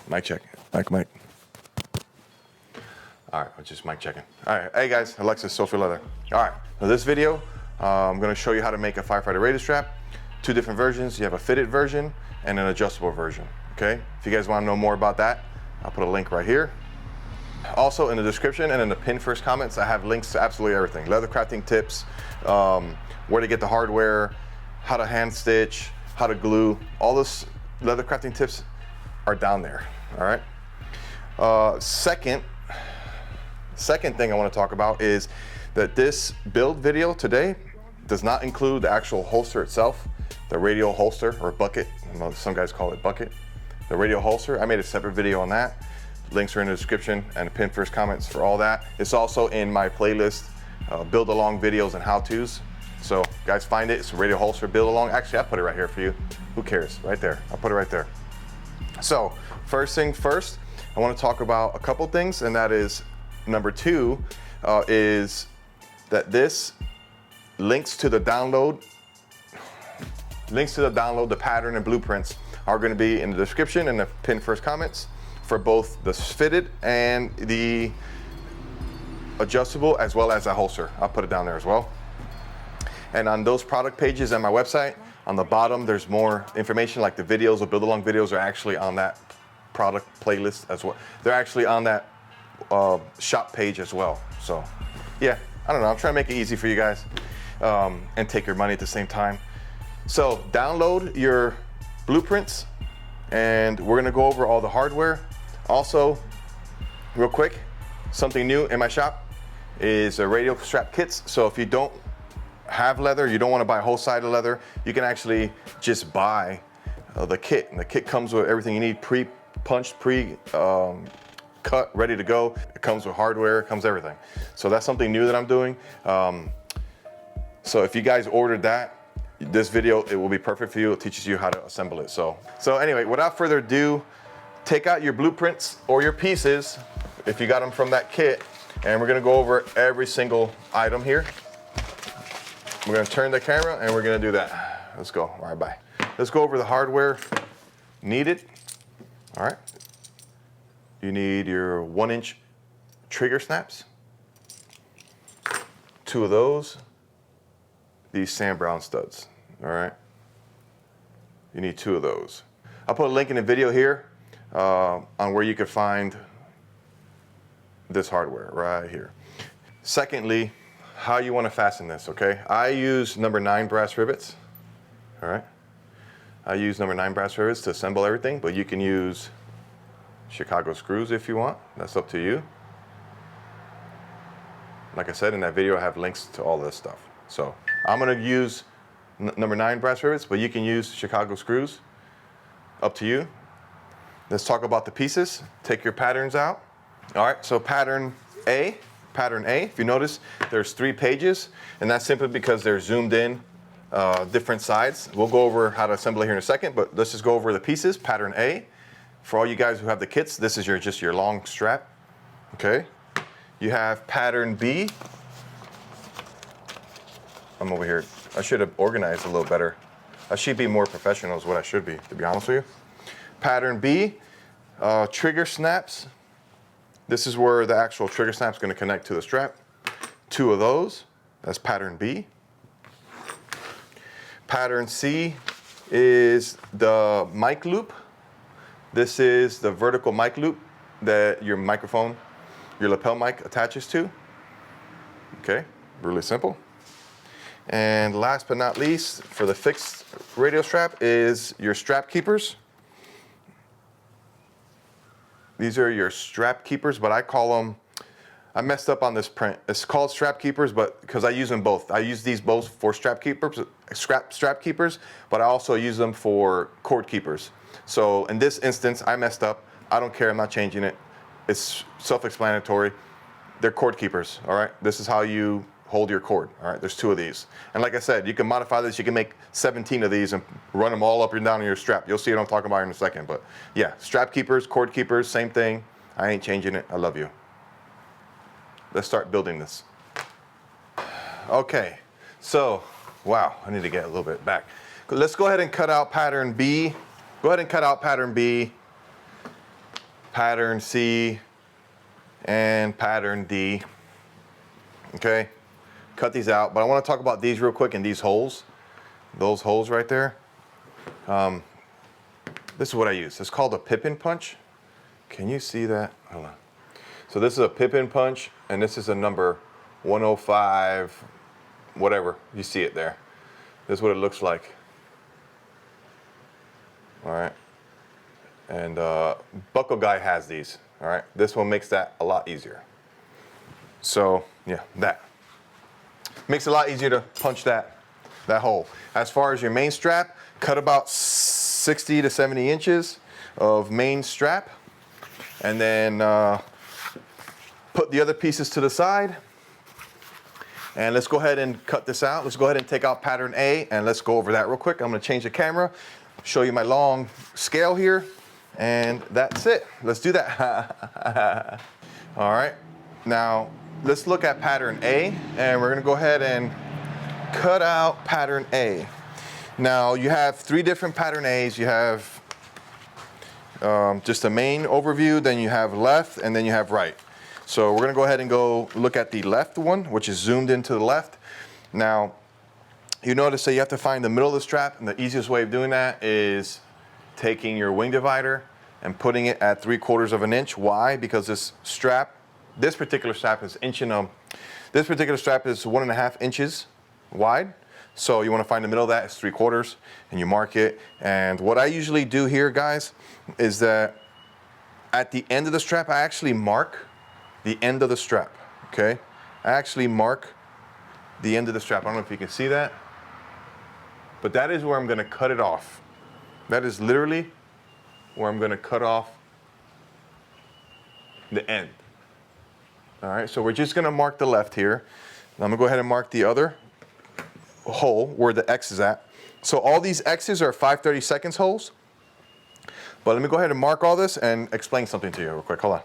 Mic check. Mic. All right, I'm just mic checking. All right, hey guys, Alexis, Social Leather. All right, so this video, I'm gonna show you how to make a Firefighter radio strap. Two different versions. You have a fitted version and an adjustable version, okay? If you guys wanna know more about that, I'll put a link right here. Also in the description and in the pinned first comments, I have links to absolutely everything. Leather crafting tips, where to get the hardware, how to hand stitch, how to glue. All those leather crafting tips are down there, all right? Second thing I want to talk about is that this build video today does not include the actual holster itself, the radio holster or bucket. I know some guys call it bucket. The radio holster, I made a separate video on that. Links are in the description and the pinned first comments for all that. It's also in my playlist, build along videos and how-tos. So guys, find it. It's a radio holster build along. Actually, I put it right here for you. Who cares? Right there. I'll put it right there. So first thing first, I want to talk about a couple things, and that is number two is that this links to the download. The pattern and blueprints are going to be in the description and the pinned first comments for both the fitted and the adjustable, as well as a holster. I'll put it down there as well. And on those product pages on my website, on the bottom, there's more information, like the videos, the build along videos are actually on that product playlist as well. They're actually on that shop page as well. So yeah, I don't know, I'm trying to make it easy for you guys and take your money at the same time. So download your blueprints, and we're gonna go over all the hardware. Also, real quick, something new in my shop is a radio strap kits. So if you don't have leather, you don't want to buy a whole side of leather, you can actually just buy the kit. And the kit comes with everything you need, pre-punched, cut, ready to go. It comes with hardware, it comes with everything. So that's something new that I'm doing. So if you guys ordered that, this video, it will be perfect for you. It teaches you how to assemble it. So anyway, without further ado, take out your blueprints or your pieces, if you got them from that kit, and we're gonna go over every single item here. We're gonna turn the camera and we're gonna do that. Let's go. All right, bye. Let's go over the hardware needed. All right. You need your 1-inch trigger snaps. 2 of those. These Sam Brown studs. All right. You need 2 of those. I'll put a link in the video here on where you can find this hardware right here. Secondly, how you want to fasten this, okay? I use number 9 brass rivets, all right? I use number 9 brass rivets to assemble everything, but you can use Chicago screws if you want. That's up to you. Like I said in that video, I have links to all this stuff. So I'm gonna use number 9 brass rivets, but you can use Chicago screws, up to you. Let's talk about the pieces. Take your patterns out. All right, so pattern A, if you notice, there's 3 pages, and that's simply because they're zoomed in different sides. We'll go over how to assemble it here in a second, but let's just go over the pieces. Pattern A, for all you guys who have the kits, this is just your long strap, okay? You have pattern B. I'm over here. I should have organized a little better. I should be more professional is what I should be, to be honest with you. Pattern B, trigger snaps. This is where the actual trigger snap is going to connect to the strap. 2 of those, that's pattern B. Pattern C is the mic loop. This is the vertical mic loop that your microphone, your lapel mic attaches to. Okay, really simple. And last but not least, for the fixed radio strap is your strap keepers. These are your strap keepers, but I call them, I messed up on this print. It's called strap keepers, but because I use them both. I use these both for strap keepers, but I also use them for cord keepers. So in this instance, I messed up. I don't care, I'm not changing it. It's self-explanatory. They're cord keepers, all right? This is how you hold your cord, all right? There's 2 of these. And like I said, you can modify this. You can make 17 of these and run them all up and down on your strap. You'll see what I'm talking about in a second, but yeah, strap keepers, cord keepers, same thing. I ain't changing it. I love you. Let's start building this. Okay, so, wow, I need to get a little bit back. Let's go ahead and cut out pattern B. Go ahead and cut out pattern B. pattern C, and pattern D. Okay, cut these out, but I want to talk about these real quick and these holes. Those holes right there. This is what I use. It's called a pip-in punch. Can you see that? Hold on. So this is a pip-in punch, and this is a number 105, whatever. You see it there. This is what it looks like. All right. And Buckle Guy has these. All right. This one makes that a lot easier. So yeah, that makes it a lot easier to punch that hole. As far as your main strap, cut about 60 to 70 inches of main strap, and then put the other pieces to the side. And let's go ahead and cut this out. Let's go ahead and take out pattern A, and let's go over that real quick. I'm going to change the camera, show you my long scale here, and that's it. Let's do that. All right. Now let's look at pattern A, and we're going to go ahead and cut out pattern A. Now you have 3 different pattern A's. You have just a main overview, then you have left, and then you have right. So we're going to go ahead and go look at the left one, which is zoomed into the left. Now you notice that you have to find the middle of the strap, and the easiest way of doing that is taking your wing divider and putting it at 3/4 of an inch. Why? Because this particular strap is this particular strap is 1.5 inches wide. So you want to find the middle of that, it's 3/4, and you mark it. And what I usually do here, guys, is that at the end of the strap, I actually mark the end of the strap, okay? I actually mark the end of the strap. I don't know if you can see that, but that is where I'm gonna cut it off. That is literally where I'm gonna cut off the end. All right, so we're just gonna mark the left here. I'm gonna go ahead and mark the other hole where the X is at. So all these X's are 5/32 holes. But let me go ahead and mark all this and explain something to you real quick. Hold on.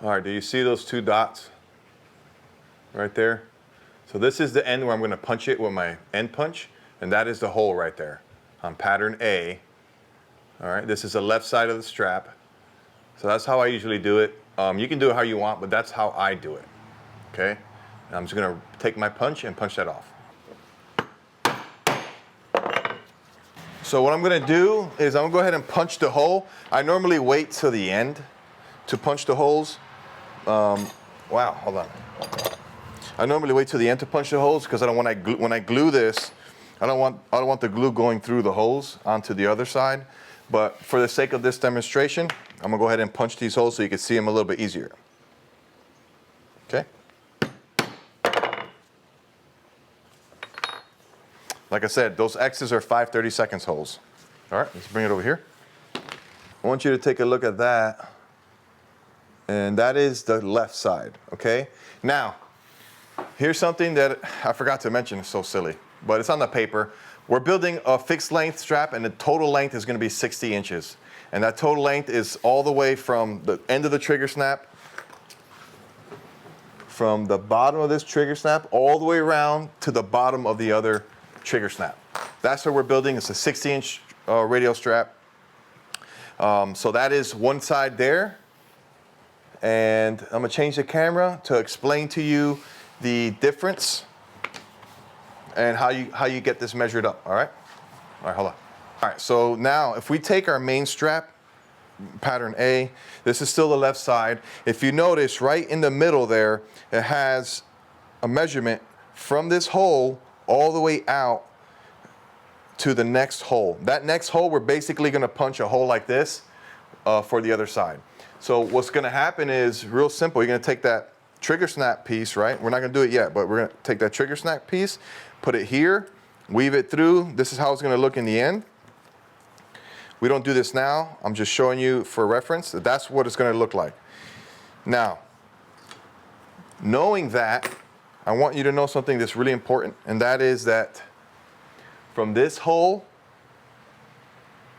All right, do you see those 2 dots right there? So this is the end where I'm going to punch it with my end punch, and that is the hole right there on pattern A. All right, this is the left side of the strap. So that's how I usually do it. You can do it how you want, but that's how I do it. Okay, and I'm just going to take my punch and punch that off. So what I'm going to do is I'm going to go ahead and punch the hole. I normally wait till the end to punch the holes. Wow, hold on. I normally wait till the end to punch the holes because I don't want when I glue this, I don't want the glue going through the holes onto the other side. But for the sake of this demonstration, I'm gonna go ahead and punch these holes so you can see them a little bit easier. Okay. Like I said, those X's are 5/32 holes. All right, let's bring it over here. I want you to take a look at that. And that is the left side, okay? Now, here's something that I forgot to mention, it's so silly, but it's on the paper. We're building a fixed length strap, and the total length is gonna be 60 inches. And that total length is all the way from the end of the trigger snap, from the bottom of this trigger snap, all the way around to the bottom of the other trigger snap. That's what we're building. It's a 60-inch radial strap. So that is one side there. And I'm gonna change the camera to explain to you the difference and how you get this measured up, all right? All right, hold on. All right, so now if we take our main strap, pattern A, this is still the left side. If you notice right in the middle there, it has a measurement from this hole all the way out to the next hole. That next hole, we're basically gonna punch a hole like this for the other side. So what's gonna happen is real simple. You're gonna take that trigger snap piece, right? We're not gonna do it yet, but we're gonna take that trigger snap piece, put it here, weave it through. This is how it's gonna look in the end. We don't do this now. I'm just showing you for reference that that's what it's gonna look like. Now, knowing that, I want you to know something that's really important, and that is that from this hole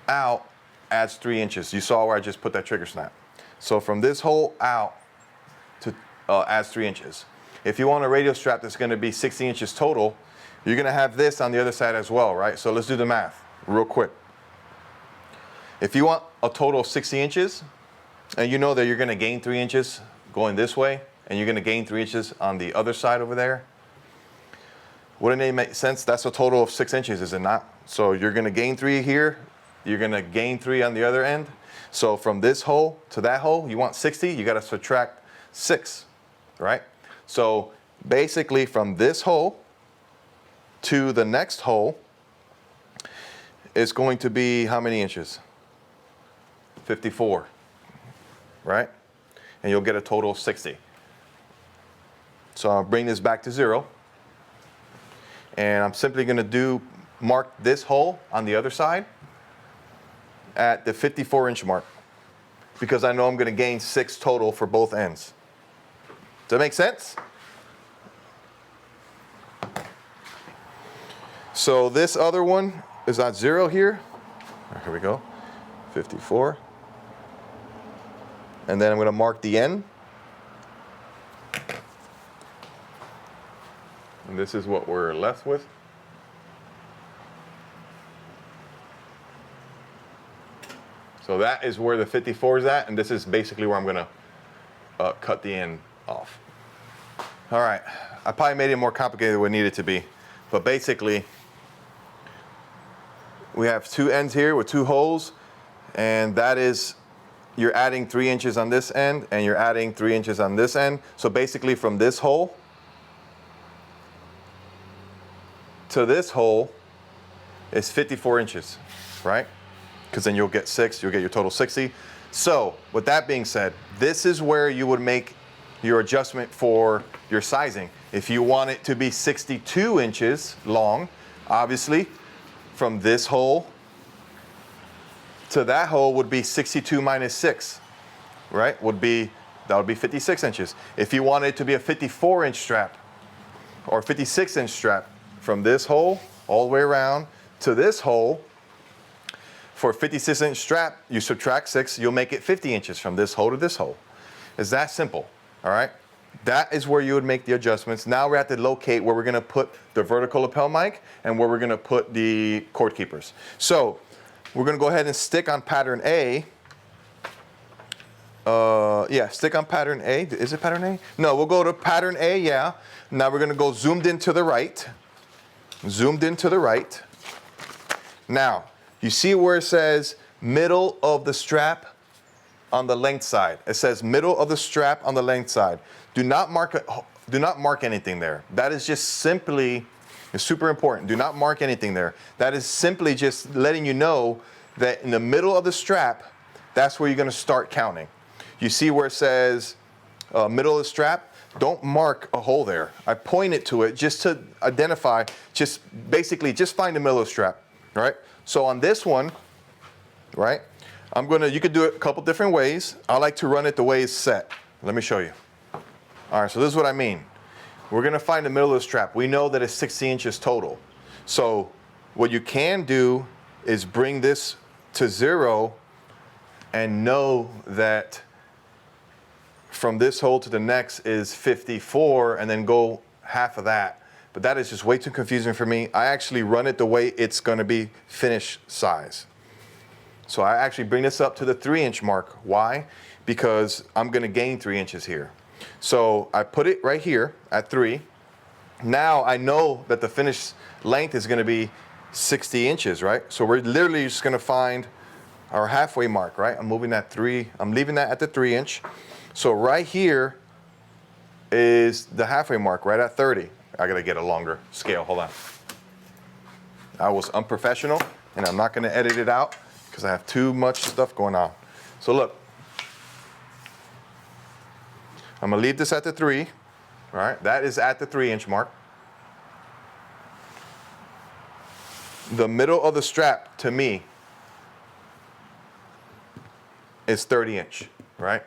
out adds 3 inches. You saw where I just put that trigger snap. So from this hole out to adds 3 inches. If you want a radial strap that's gonna be 60 inches total, you're gonna have this on the other side as well, right? So let's do the math real quick. If you want a total of 60 inches, And you know that you're gonna gain 3 inches going this way, and you're gonna gain 3 inches on the other side over there. Wouldn't it make sense? That's a total of 6 inches, is it not? So you're gonna gain 3 here, you're gonna gain 3 on the other end. So from this hole to that hole, you want 60, you gotta subtract 6, right? So basically from this hole to the next hole is going to be how many inches? 54, right? And you'll get a total of 60. So I'll bring this back to 0. And I'm simply gonna mark this hole on the other side at the 54-inch mark, because I know I'm gonna gain 6 total for both ends. Does that make sense? So this other one is at 0 here. Here we go, 54. And then I'm gonna mark the end. And this is what we're left with. So that is where the 54 is at, and this is basically where I'm gonna cut the end off. All right, I probably made it more complicated than what it needed to be, but basically, we have 2 ends here with 2 holes, and that is, you're adding 3 inches on this end, and you're adding 3 inches on this end. So basically from this hole to this hole is 54 inches, right? Because then you'll get 6, you'll get your total 60. So with that being said, this is where you would make your adjustment for your sizing. If you want it to be 62 inches long, obviously from this hole to that hole would be 62 minus 6, right? That would be 56 inches. If you want it to be a 54-inch strap or 56-inch strap, from this hole all the way around to this hole, for a 56-inch strap, you subtract 6, you'll make it 50 inches from this hole to this hole. It's that simple, all right? That is where you would make the adjustments. Now we're at to locate where we're gonna put the vertical lapel mic and where we're gonna put the cord keepers. So we're gonna go ahead and stick on pattern A. Yeah, stick on pattern A. Is it pattern A? No, we'll go to pattern A, yeah. Now we're gonna go zoomed in to the right. Zoomed in to the right. Now, you see where it says middle of the strap on the length side. It says middle of the strap on the length side. Do not mark anything there. That is just simply, it's super important. Do not mark anything there. That is simply just letting you know that in the middle of the strap, that's where you're gonna start counting. You see where it says middle of the strap? Don't mark a hole there. I pointed to it just to identify, just find the middle of the strap, right? So on this one, right, you could do it a couple different ways. I like to run it the way it's set. Let me show you. All right, so this is what I mean. We're gonna find the middle of the strap. We know that it's 60 inches total. So what you can do is bring this to 0 and know that from this hole to the next is 54 and then go half of that. But that is just way too confusing for me. I actually run it the way it's gonna be finished size. So I actually bring this up to the 3-inch mark. Why? Because I'm gonna gain 3 inches here. So I put it right here at 3. Now I know that the finished length is gonna be 60 inches, right? So we're literally just gonna find our halfway mark, right? I'm leaving that at the 3-inch. So right here is the halfway mark, right at 30. I gotta get a longer scale, hold on. I was unprofessional and I'm not gonna edit it out because I have too much stuff going on. So look, I'm gonna leave this at the 3, all right? That is at the 3-inch mark. The middle of the strap, to me, is 30-inch, right?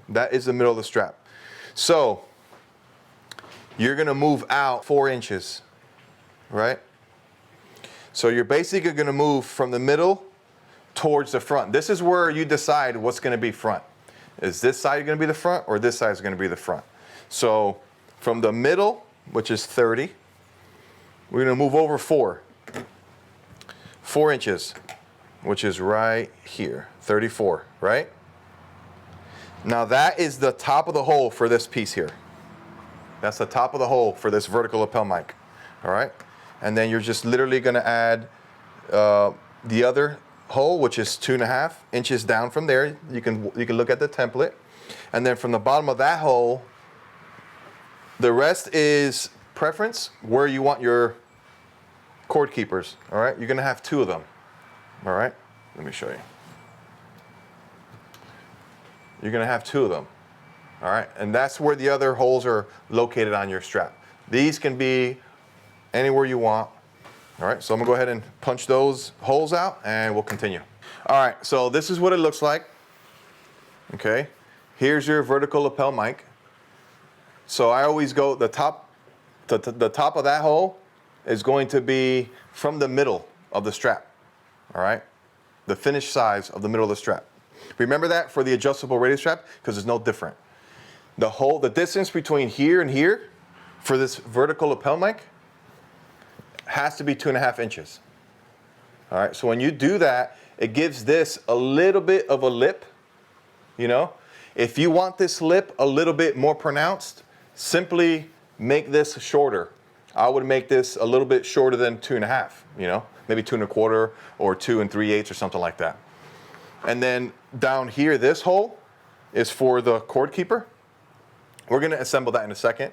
That is the middle of the strap. So you're gonna move out 4 inches, right? So you're basically gonna move from the middle towards the front. This is where you decide what's gonna be front. Is this side gonna be the front or this side is gonna be the front? So from the middle, which is 30, we're gonna move over 4 inches, which is right here, 34, right? Now that is the top of the hole for this piece here. That's the top of the hole for this vertical lapel mic. All right. And then you're just literally going to add the other hole, which is 2.5 inches down from there. You can look at the template. And then from the bottom of that hole, the rest is preference where you want your cord keepers. All right. You're going to have 2 of them. All right. Let me show you. You're going to have 2 of them. All right. And that's where the other holes are located on your strap. These can be anywhere you want. All right. So I'm going to go ahead and punch those holes out and we'll continue. All right. So this is what it looks like. Okay. Here's your vertical lapel mic. So I always go the top of that hole is going to be from the middle of the strap. All right. The finished size of the middle of the strap. Remember that for the adjustable radio strap because it's no different. The distance between here and here for this vertical lapel mic has to be 2.5 inches. All right, so when you do that, it gives this a little bit of a lip, you know. If you want this lip a little bit more pronounced, simply make this shorter. I would make this a little bit shorter than 2.5, you know, maybe 2 1/4 or 2 3/8 or something like that. And then down here, this hole is for the cord keeper. We're going to assemble that in a second.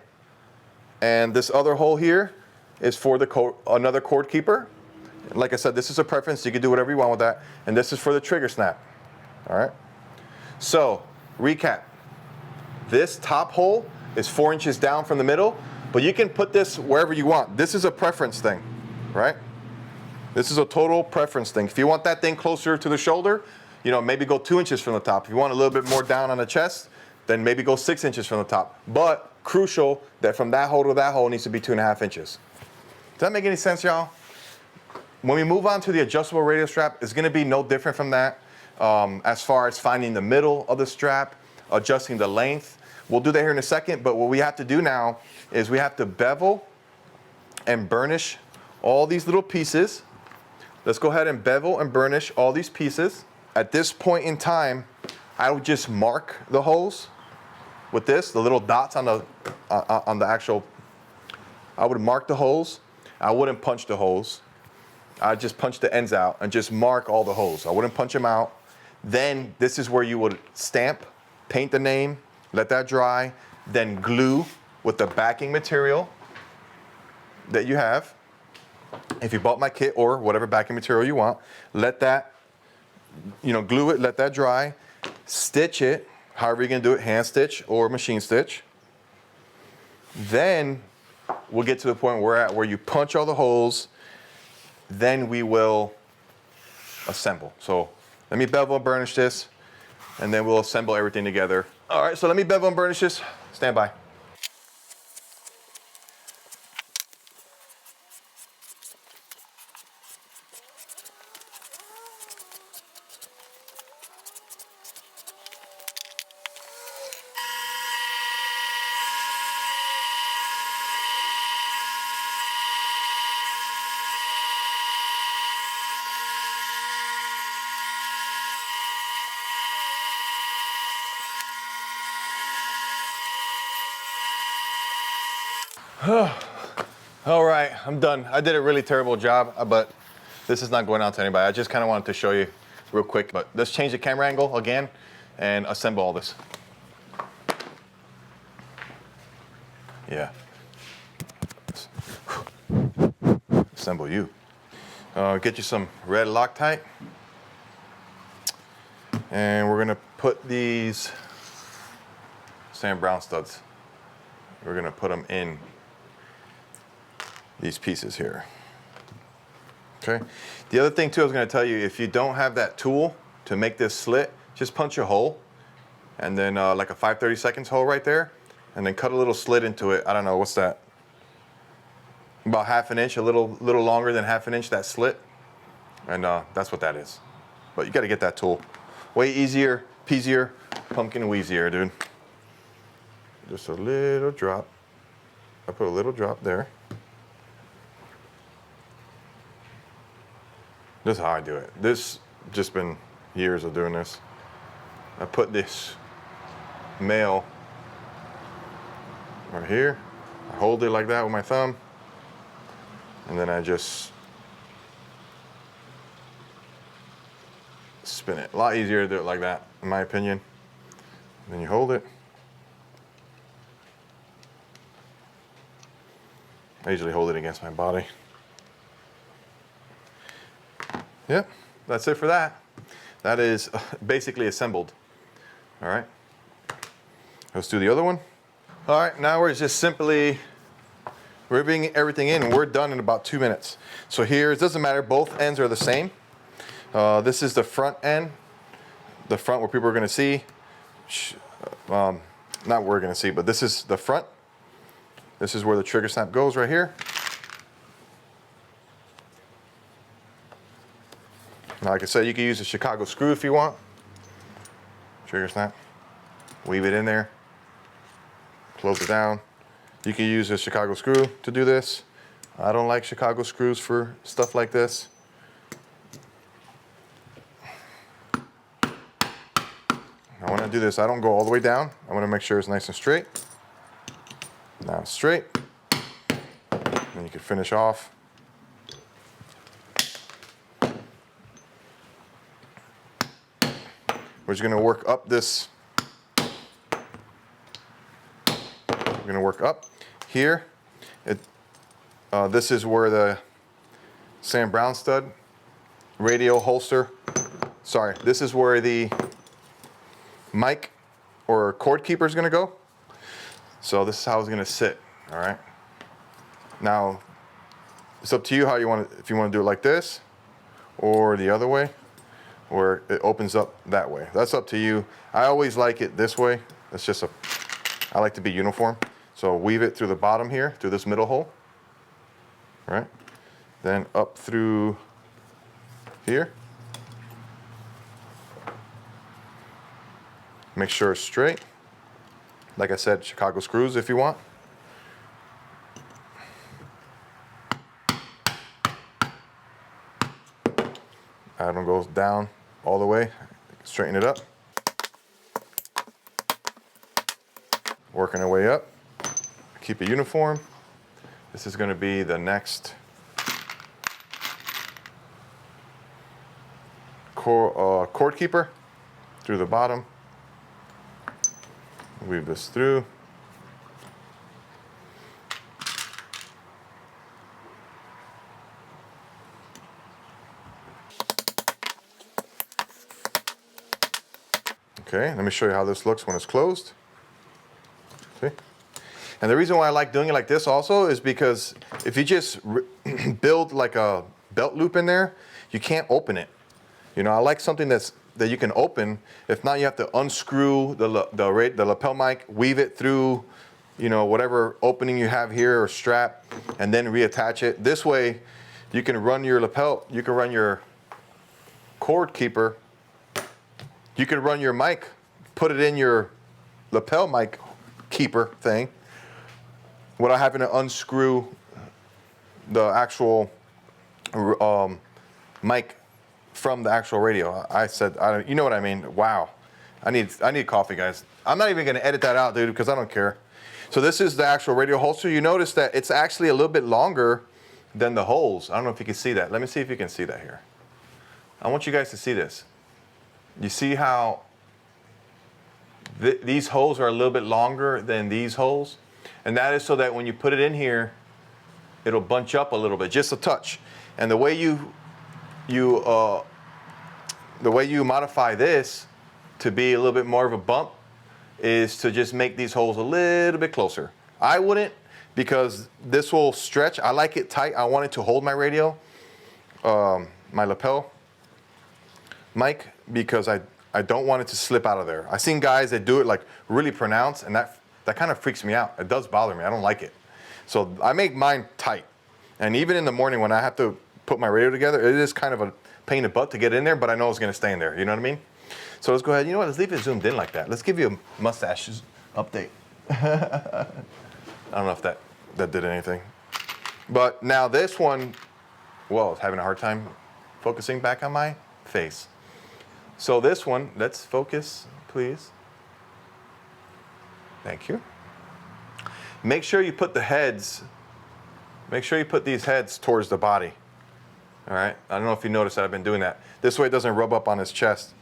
And this other hole here is for the another cord keeper. Like I said, this is a preference. You can do whatever you want with that. And this is for the trigger snap. All right. So, recap. This top hole is 4 inches down from the middle, but you can put this wherever you want. This is a preference thing, right? This is a total preference thing. If you want that thing closer to the shoulder, you know, maybe go 2 inches from the top. If you want a little bit more down on the chest, then maybe go 6 inches from the top. But crucial that from that hole to that hole needs to be 2.5 inches. Does that make any sense, y'all? When we move on to the adjustable radio strap, it's going to be no different from that. As far as finding the middle of the strap, adjusting the length. We'll do that here in a second, but what we have to do now is we have to bevel and burnish all these little pieces. Let's go ahead and bevel and burnish all these pieces. At this point in time, I would just mark the holes with this, the little dots on the actual, I would mark the holes. I wouldn't punch the holes. I'd just punch the ends out and just mark all the holes. I wouldn't punch them out. Then this is where you would stamp, paint the name, let that dry, then glue with the backing material that you have. If you bought my kit or whatever backing material you want, let that, you know, glue it, let that dry, stitch it, however you're gonna do it, hand stitch or machine stitch. Then we'll get to the point we're at where you punch all the holes, then we will assemble. So let me bevel and burnish this, and then we'll assemble everything together. All right, so let me bevel and burnish this. Stand by. All right, I'm done. I did a really terrible job, but this is not going out to anybody. I just kind of wanted to show you real quick, but let's change the camera angle again and assemble all this. Yeah. Assemble you. Get you some red Loctite. And we're gonna put these Sam Brown studs. We're gonna put them in these pieces here. Okay. The other thing too, I was going to tell you, if you don't have that tool to make this slit, just punch a hole, and then like a 5/32 hole right there, and then cut a little slit into it. I don't know what's that. About 1/2 inch, a little longer than 1/2 inch, that slit, and that's what that is. But you got to get that tool. Way easier, peasier, pumpkin wheezier, dude. Just a little drop. I put a little drop there. This is how I do it. This just been years of doing this. I put this male right here. I hold it like that with my thumb, and then I just spin it. A lot easier to do it like that, in my opinion. And then you hold it. I usually hold it against my body. Yep, that's it for that. That is basically assembled. All right, let's do the other one. All right, now we're just simply riveting everything in, and we're done in about 2 minutes. So here, it doesn't matter, both ends are the same. This is the front end, the front where people are gonna see. Not where we're gonna see, but this is the front. This is where the trigger snap goes right here. Now, like I said, you can use a Chicago screw if you want. Trigger snap, weave it in there, close it down. You can use a Chicago screw to do this. I don't like Chicago screws for stuff like this. Now when I do this, I don't go all the way down. I want to make sure it's nice and straight. Now it's straight. Then you can finish off. We're just going to work up this. We're going to work up here. This is where the Sam Brown stud radio holster. Sorry, this is where the mic or cord keeper is going to go. So this is how it's going to sit. All right. Now it's up to you how you want it. If you want to do it like this, or the other way, or it opens up that way. That's up to you. I always like it this way. It's just I like to be uniform. So weave it through the bottom here, through this middle hole. Right? Then up through here. Make sure it's straight. Like I said, Chicago screws if you want. That one goes down all the way. Straighten it up. Working our way up. Keep it uniform. This is going to be the next cord keeper through the bottom. Weave this through. Okay, let me show you how this looks when it's closed. See? And the reason why I like doing it like this also is because if you just build like a belt loop in there, you can't open it. You know, I like something that you can open. If not, you have to unscrew the lapel mic, weave it through, you know, whatever opening you have here or strap, and then reattach it. This way, you can run your lapel, you can run your cord keeper, you can run your mic, put it in your lapel mic keeper thing without having to unscrew the actual mic from the actual radio. I said, you know what I mean? Wow, I need coffee, guys. I'm not even gonna edit that out, dude, because I don't care. So this is the actual radio holster. You notice that it's actually a little bit longer than the holes. I don't know if you can see that. Let me see if you can see that here. I want you guys to see this. You see how these holes are a little bit longer than these holes? And that is so that when you put it in here, it'll bunch up a little bit, just a touch. And the way you modify this to be a little bit more of a bump is to just make these holes a little bit closer. I wouldn't, because this will stretch. I like it tight. I want it to hold my radio, my lapel mic, because I don't want it to slip out of there. I've seen guys that do it like really pronounced, and that kind of freaks me out. It does bother me. I don't like it. So I make mine tight. And even in the morning when I have to put my radio together, it is kind of a pain in the butt to get in there, but I know it's gonna stay in there, you know what I mean? So let's go ahead, you know what, let's leave it zoomed in like that. Let's give you a mustaches update. I don't know if that did anything. But now this one, well, it's having a hard time focusing back on my face. So this one, let's focus, please. Thank you. Make sure you put the heads, make sure you put these heads towards the body. All right, I don't know if you noticed that I've been doing that. This way it doesn't rub up on his chest,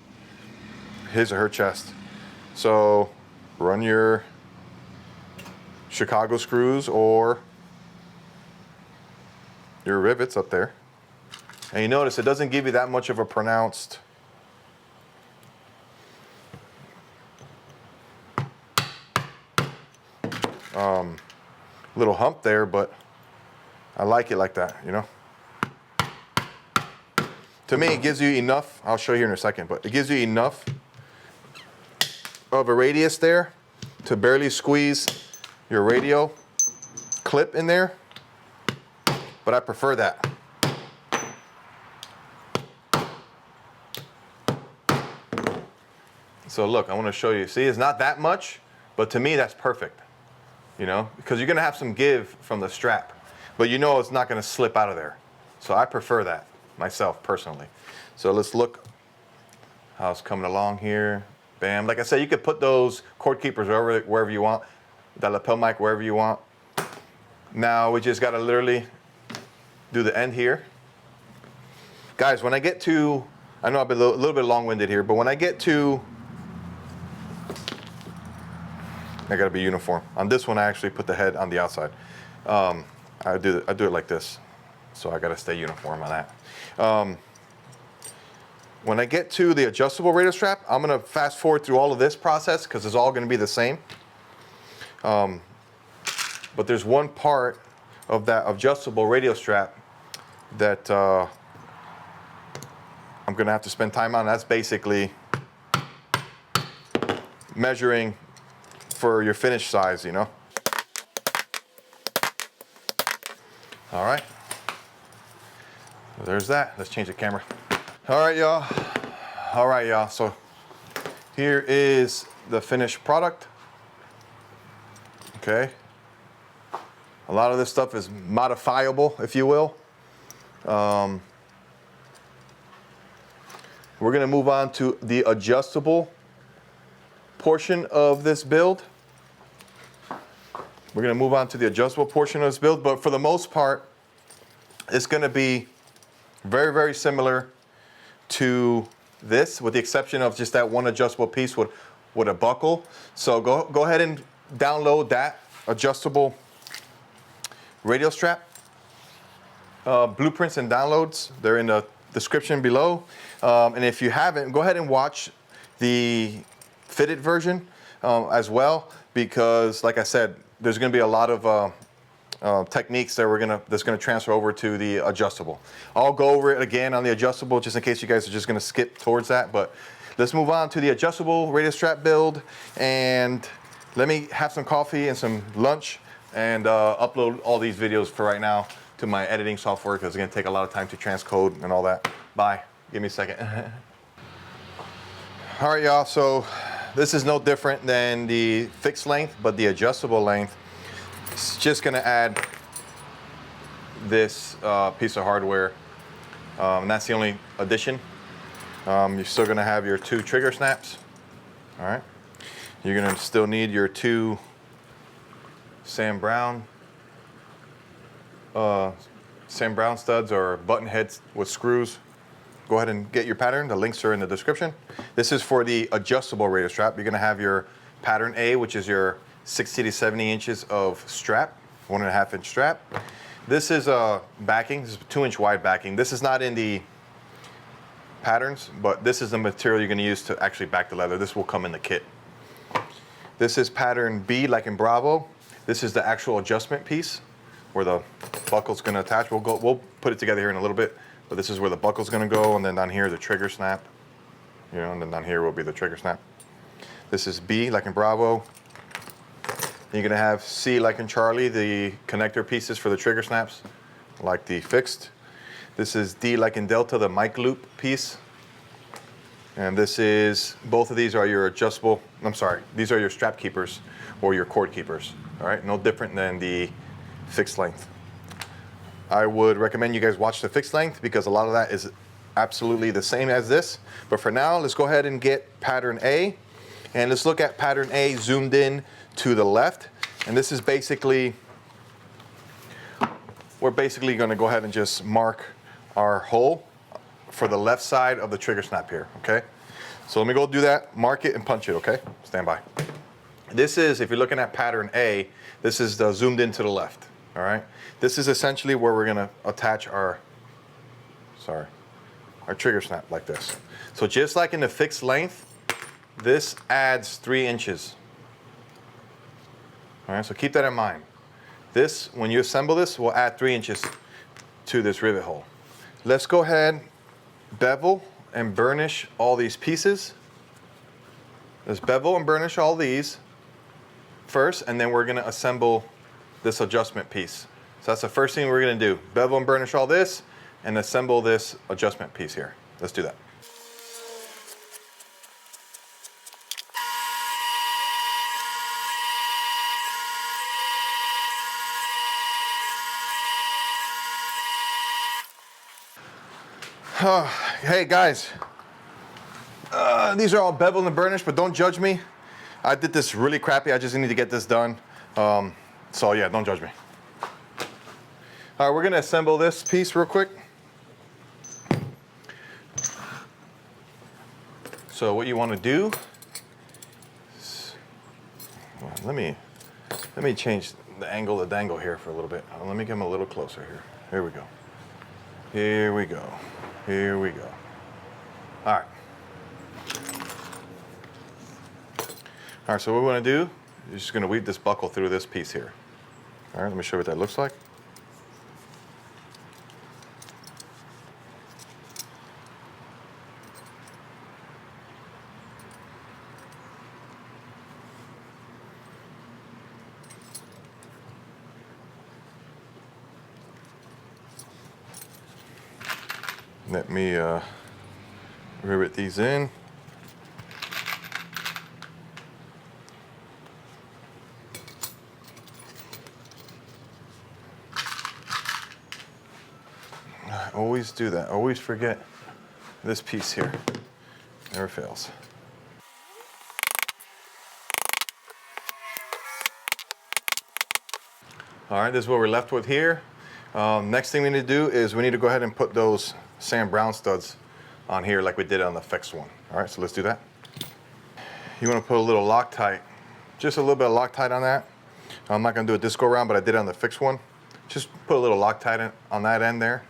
his or her chest. So run your Chicago screws or your rivets up there. And you notice it doesn't give you that much of a pronounced little hump there, but I like it like that, you know. To me, it gives you enough, I'll show you in a second, but it gives you enough of a radius there to barely squeeze your radio clip in there, but I prefer that. So look, I want to show you. See, it's not that much, but to me, that's perfect. You know, because you're going to have some give from the strap, but you know it's not going to slip out of there. So I prefer that myself personally. So let's look how it's coming along here. Bam. Like I said, you could put those cord keepers wherever you want, that lapel mic wherever you want. Now we just got to literally do the end here. Guys, when I get to, I know I've been a little bit long-winded here, but when I get to, I gotta be uniform. On this one, I actually put the head on the outside. I do it like this, so I gotta stay uniform on that. When I get to the adjustable radio strap, I'm gonna fast forward through all of this process because it's all gonna be the same. But there's one part of that adjustable radio strap that I'm gonna have to spend time on. That's basically measuring for your finish size, you know. All right, there's that. Let's change the camera. All right, y'all. So here is the finished product. Okay. A lot of this stuff is modifiable, if you will. We're gonna move on to the adjustable portion of this build. We're going to move on to the adjustable portion of this build, but for the most part, it's going to be very, very similar to this, with the exception of just that one adjustable piece with a buckle. So go ahead and download that adjustable radio strap. Blueprints and downloads, they're in the description below. And if you haven't, go ahead and watch the fitted version as well, because like I said, there's going to be a lot of techniques that that's going to transfer over to the adjustable. I'll go over it again on the adjustable just in case you guys are just going to skip towards that, but let's move on to the adjustable radio strap build, and let me have some coffee and some lunch and upload all these videos for right now to my editing software because it's going to take a lot of time to transcode and all that. Bye. Give me a second. All right, y'all, so this is no different than the fixed length, but the adjustable length. It's just gonna add this piece of hardware, and that's the only addition. You're still gonna have your 2 trigger snaps, all right? You're gonna still need your 2 Sam Brown studs or button heads with screws. Go ahead and get your pattern. The links are in the description. This is for the adjustable radio strap. You're gonna have your pattern A, which is your 60 to 70 inches of strap, 1.5 inch strap. This is a backing, this is a 2-inch wide backing. This is not in the patterns, but this is the material you're gonna use to actually back the leather. This will come in the kit. This is pattern B, like in Bravo. This is the actual adjustment piece where the buckle's gonna attach. We'll put it together here in a little bit. But this is where the buckle's gonna go, and then down here the trigger snap, you know, and then down here will be the trigger snap. This is B, like in Bravo. You're gonna have C, like in Charlie, the connector pieces for the trigger snaps, like the fixed. This is D, like in Delta, the mic loop piece. And this is, both of these are your adjustable, these are your strap keepers or your cord keepers, all right? No different than the fixed length. I would recommend you guys watch the fixed length because a lot of that is absolutely the same as this. But for now, let's go ahead and get pattern A. And let's look at pattern A zoomed in to the left. And this is basically, we're basically gonna go ahead and just mark our hole for the left side of the trigger snap here, okay? So let me go do that, mark it and punch it, okay? Stand by. This is, if you're looking at pattern A, this is the zoomed in to the left, all right? This is essentially where we're gonna attach our trigger snap like this. So just like in the fixed length, this adds 3 inches. All right, so keep that in mind. This, when you assemble this, will add 3 inches to this rivet hole. Let's go ahead, bevel and burnish all these pieces. Let's bevel and burnish all these first, and then we're gonna assemble this adjustment piece. So that's the first thing we're gonna do. Bevel and burnish all this, and assemble this adjustment piece here. Let's do that. Hey guys, these are all beveled and burnished, but don't judge me. I did this really crappy. I just need to get this done. So yeah, don't judge me. All right, we're gonna assemble this piece real quick. So what you want to do is, well, let me change the angle of the dangle here for a little bit. Let me get him a little closer here. Here we go. Here we go. Here we go. All right. All right, so what we want to do is just going to weave this buckle through this piece here. All right, let me show you what that looks like. Let me rivet these in. I always do that. I always forget this piece here. Never fails. All right, this is what we're left with here. Next thing we need to do is we need to go ahead and put those Sam Brown studs on here like we did on the fixed one. All right, so let's do that. You want to put a little Loctite, just a little bit of Loctite on that. I'm not going to do it this go around, but I did it on the fixed one. Just put a little Loctite on that end there.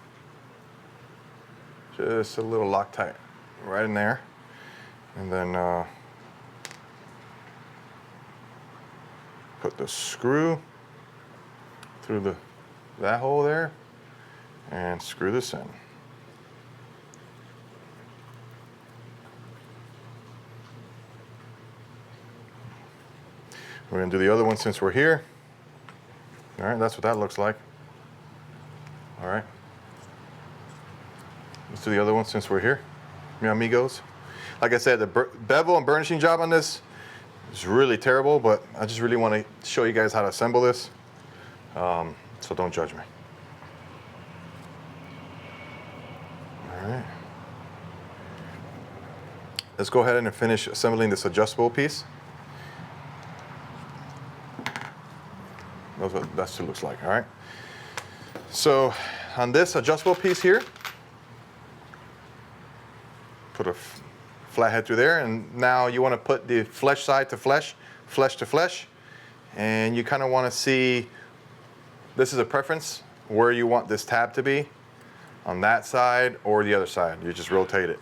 Just a little Loctite right in there. And then put the screw through that hole there and screw this in. We're going to do the other one since we're here. All right, that's what that looks like. All right. Let's do the other one since we're here, mi amigos. Like I said, the bevel and burnishing job on this is really terrible, but I just really want to show you guys how to assemble this. So don't judge me. All right. Let's go ahead and finish assembling this adjustable piece. That's what that looks like, all right? So on this adjustable piece here, put a flathead through there, and now you want to put the flesh side to flesh, flesh to flesh, and you kind of want to see, this is a preference, where you want this tab to be, on that side or the other side. You just rotate it.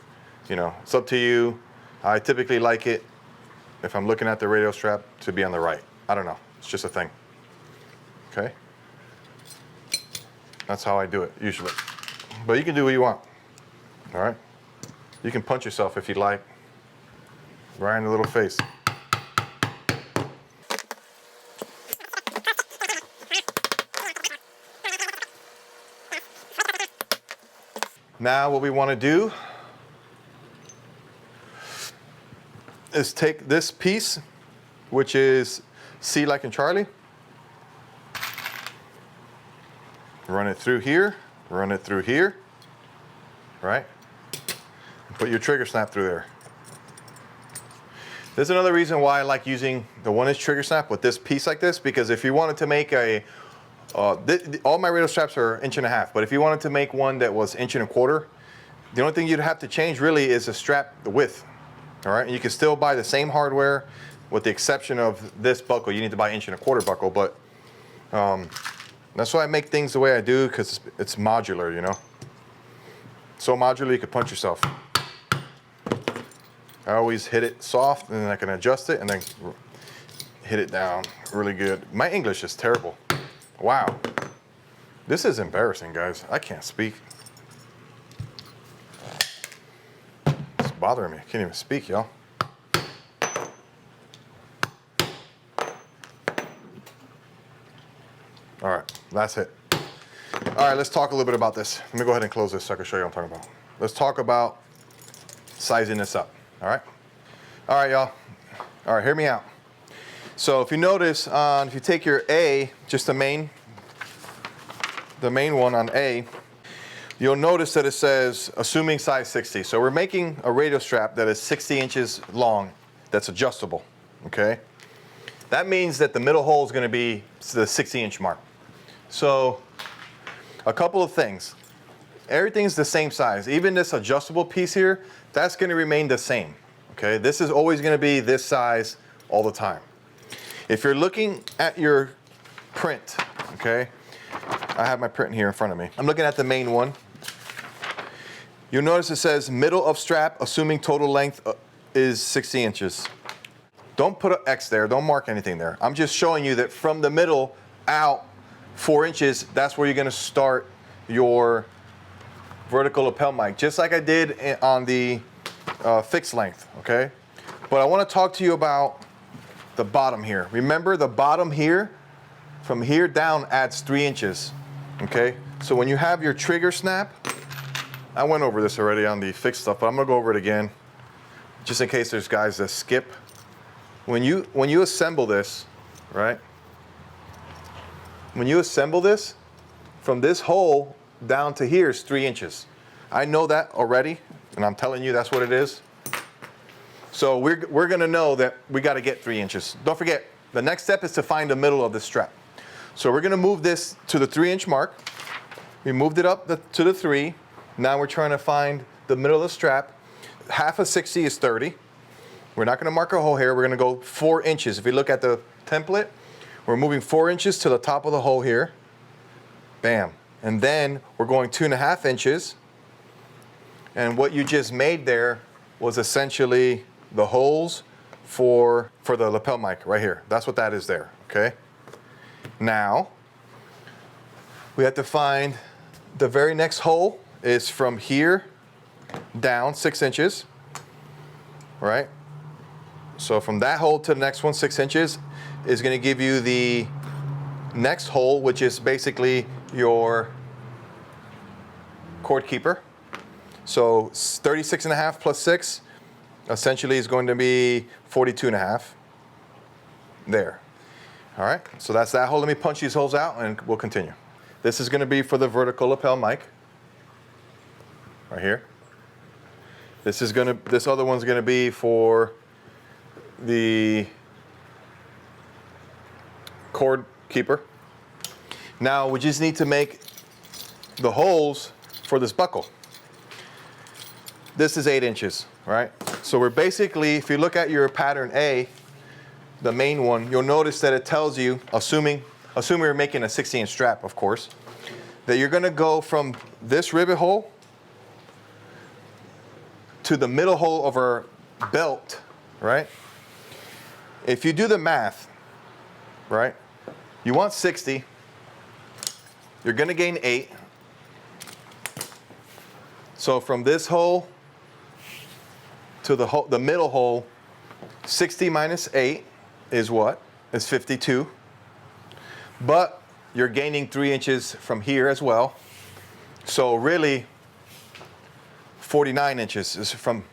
You know, it's up to you. I typically like it, if I'm looking at the radio strap, to be on the right. I don't know, it's just a thing. Okay? That's how I do it, usually. But you can do what you want, all right? You can punch yourself if you like, right in the little face. Now what we want to do is take this piece, which is C like in Charlie, run it through here, run it through here, right? And put your trigger snap through there. There's another reason why I like using the 1-inch trigger snap with this piece like this, because if you wanted to make a, all my radio straps are 1.5 inches, but if you wanted to make one that was 1.25 inches, the only thing you'd have to change really is the strap, the width. All right, and you can still buy the same hardware with the exception of this buckle. You need to buy 1.25 inch buckle, but that's why I make things the way I do, because it's modular, you know. So modular you can punch yourself. I always hit it soft, and then I can adjust it, and then hit it down really good. My English is terrible. Wow. This is embarrassing, guys. I can't speak. It's bothering me. I can't even speak, y'all. All right, that's it. All right, let's talk a little bit about this. Let me go ahead and close this so I can show you what I'm talking about. Let's talk about sizing this up. All right, y'all. All right, hear me out. So if you notice, if you take your A, just the main one on A, you'll notice that it says assuming size 60. So we're making a radio strap that is 60 inches long, that's adjustable. Okay, that means that the middle hole is going to be the 60-inch mark. So a couple of things. Everything's the same size. Even this adjustable piece here, that's going to remain the same. Okay, this is always going to be this size all the time. If you're looking at your print, okay, I have my print here in front of me. I'm looking at the main one. You'll notice it says middle of strap, assuming total length is 60 inches. Don't put an X there, don't mark anything there. I'm just showing you that from the middle out 4 inches, that's where you're gonna start your vertical lapel mic, just like I did on the fixed length, okay? But I wanna talk to you about the bottom here. Remember, the bottom here, from here down adds 3 inches, okay? So when you have your trigger snap, I went over this already on the fixed stuff, but I'm gonna go over it again, just in case there's guys that skip. When you assemble this, right? When you assemble this, from this hole down to here is 3 inches. I know that already, and I'm telling you that's what it is. So we're gonna know that we gotta get 3 inches. Don't forget, the next step is to find the middle of the strap. So we're gonna move this to the 3-inch mark. We moved it up to the 3. Now we're trying to find the middle of the strap. Half of 60 is 30. We're not gonna mark a hole here. We're gonna go 4 inches. If you look at the template, we're moving 4 inches to the top of the hole here. Bam. And then we're going 2.5 inches. And what you just made there was essentially the holes for the lapel mic right here. That's what that is there, okay? Now, we have to find the very next hole is from here down 6 inches, right? So from that hole to the next one, 6 inches, is gonna give you the next hole, which is basically your cord keeper. So 36.5 plus 6 essentially is going to be 42.5 there. All right, so that's that hole. Let me punch these holes out and we'll continue. This is gonna be for the vertical lapel mic, right here. This other one's gonna be for the cord keeper. Now we just need to make the holes for this buckle. This is 8 inches, right? So we're basically, if you look at your pattern A, the main one, you'll notice that it tells you, assuming we're making a 60-inch strap, of course, that you're gonna go from this rivet hole to the middle hole of our belt, right? If you do the math, right, you want 60, you're gonna gain 8. So from this hole to the middle hole, 60 minus 8 is what? Is 52. But you're gaining 3 inches from here as well. So really, 49 inches is from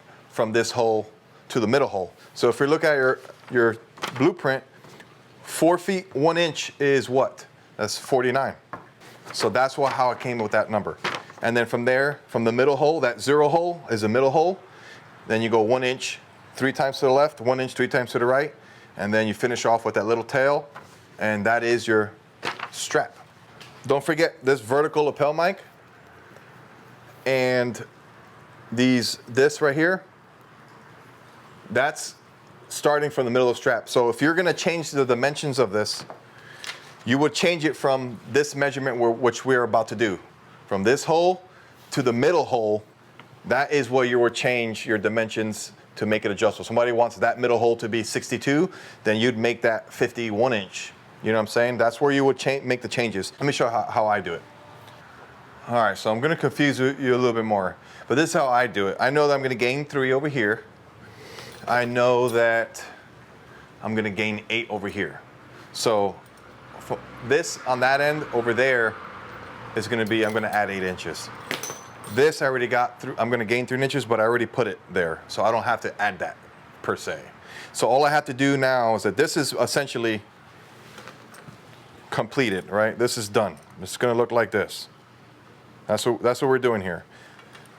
this hole to the middle hole. So if you look at your blueprint, 4 feet 1 inch is what? That's 49. So that's how I came with that number. And then from there, from the middle hole, that 0 hole is the middle hole. Then you go 1 inch 3 times to the left, 1 inch 3 times to the right, and then you finish off with that little tail, and that is your strap. Don't forget this vertical lapel mic and this right here, that's starting from the middle of the strap. So if you're gonna change the dimensions of this, you would change it from this measurement which we're about to do. From this hole to the middle hole, that is where you would change your dimensions to make it adjustable. Somebody wants that middle hole to be 62, then you'd make that 51 inch. You know what I'm saying? That's where you would make the changes. Let me show you how I do it. All right, so I'm gonna confuse you a little bit more, but this is how I do it. I know that I'm gonna gain 3 over here. I know that I'm gonna gain 8 over here. So this on that end over there is gonna be, I'm gonna add 8 inches. This I already got through, I'm gonna gain 3 inches, but I already put it there. So I don't have to add that per se. So all I have to do now is that this is essentially completed, right? This is done. It's gonna look like this. That's what we're doing here.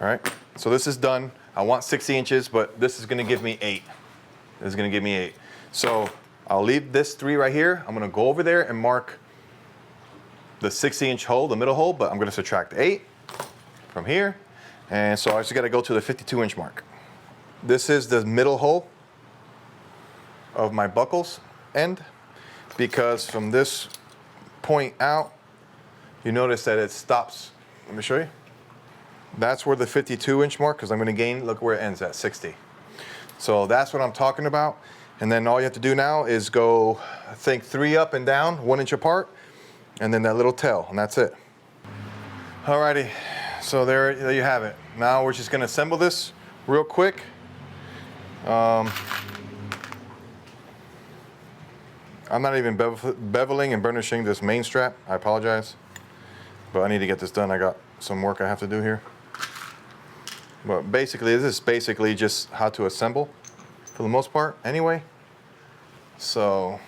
All right, so this is done. I want 60 inches, but this is gonna give me 8. This is gonna give me 8. So I'll leave this 3 right here. I'm gonna go over there and mark the 60-inch hole, the middle hole, but I'm gonna subtract 8 from here. And so I just gotta go to the 52-inch mark. This is the middle hole of my buckles end, because from this point out, you notice that it stops. Let me show you. That's where the 52-inch mark, because I'm gonna gain, look where it ends at, 60. So that's what I'm talking about. And then all you have to do now is go, I think 3 up and down, 1 inch apart, and then that little tail, and that's it. Alrighty, so there you have it. Now we're just gonna assemble this real quick. I'm not even beveling and burnishing this main strap. I apologize, but I need to get this done. I got some work I have to do here. But basically, this is basically just how to assemble for the most part anyway. So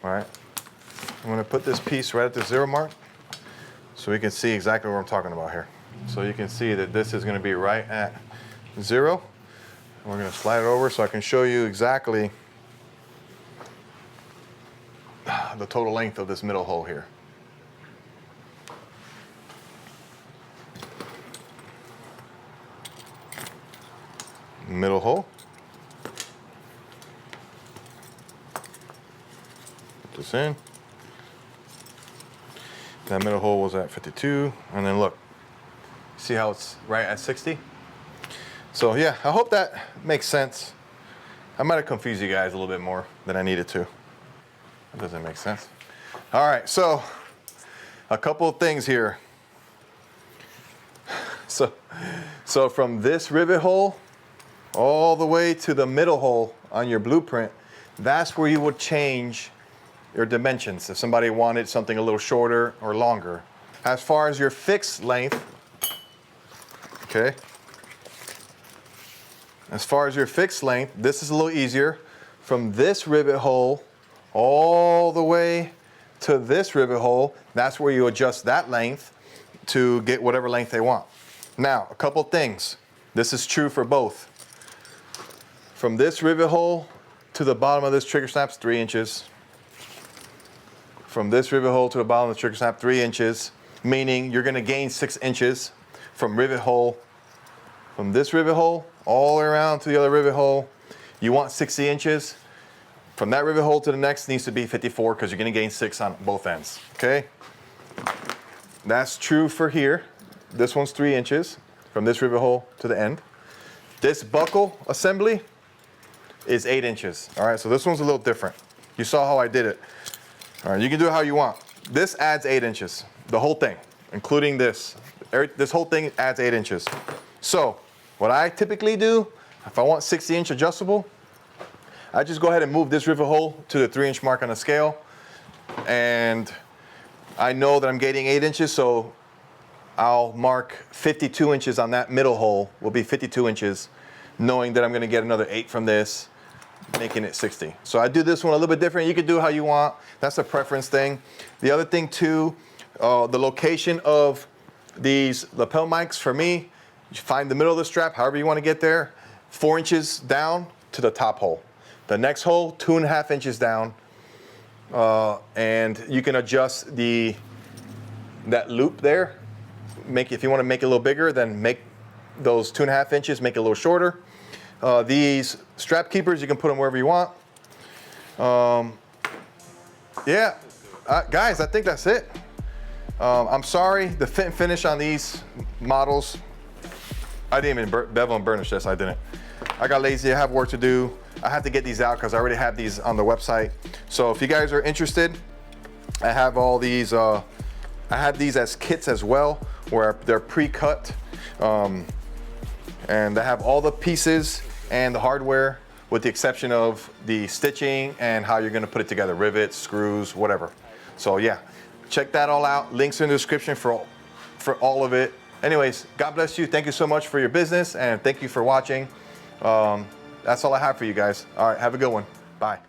all right, I'm gonna put this piece right at the 0 mark so we can see exactly what I'm talking about here. So you can see that this is gonna be right at 0. We're gonna slide it over so I can show you exactly the total length of this middle hole here. Middle hole. Put this in. That middle hole was at 52, and then look, see how it's right at 60? So yeah, I hope that makes sense. I might have confused you guys a little bit more than I needed to. That doesn't make sense. All right, so a couple of things here. So from this rivet hole all the way to the middle hole on your blueprint, that's where you would change your dimensions if somebody wanted something a little shorter or longer. As far as your fixed length, okay? As far as your fixed length, this is a little easier. From this rivet hole all the way to this rivet hole, that's where you adjust that length to get whatever length they want. Now, a couple things. This is true for both. From this rivet hole to the bottom of this trigger snap is 3 inches. From this rivet hole to the bottom of the trigger snap, 3 inches, meaning you're gonna gain 6 inches from rivet hole, from this rivet hole all the way around to the other rivet hole. You want 60 inches. From that rivet hole to the next needs to be 54 because you're gonna gain 6 on both ends, okay? That's true for here. This one's 3 inches from this rivet hole to the end. This buckle assembly is 8 inches, all right? So this one's a little different. You saw how I did it. All right, you can do it how you want. This adds 8 inches, the whole thing, including this. This whole thing adds 8 inches. So what I typically do, if I want 60-inch adjustable, I just go ahead and move this rivet hole to the 3-inch mark on the scale. And I know that I'm gaining 8 inches, so I'll mark 52 inches on that middle hole, will be 52 inches, knowing that I'm gonna get another 8 from this, making it 60. So I do this one a little bit different. You can do how you want. That's a preference thing. The other thing too, the location of these lapel mics for me, you find the middle of the strap, however you want to get there, 4 inches down to the top hole. The next hole, 2.5 inches down. And you can adjust that loop there. If you want to make it a little bigger, then make those 2.5 inches, make it a little shorter. These strap keepers, you can put them wherever you want. Yeah, guys, I think that's it. I'm sorry, the fit and finish on these models, I didn't even bevel and burnish this, I didn't. I got lazy, I have work to do. I have to get these out because I already have these on the website. So if you guys are interested, I have all these, I have these as kits as well, where they're pre-cut. And I have all the pieces and the hardware with the exception of the stitching and how you're gonna put it together, rivets, screws, whatever. So yeah, check that all out. Links in the description for all of it. Anyways, God bless you. Thank you so much for your business and thank you for watching. That's all I have for you guys. All right, have a good one. Bye.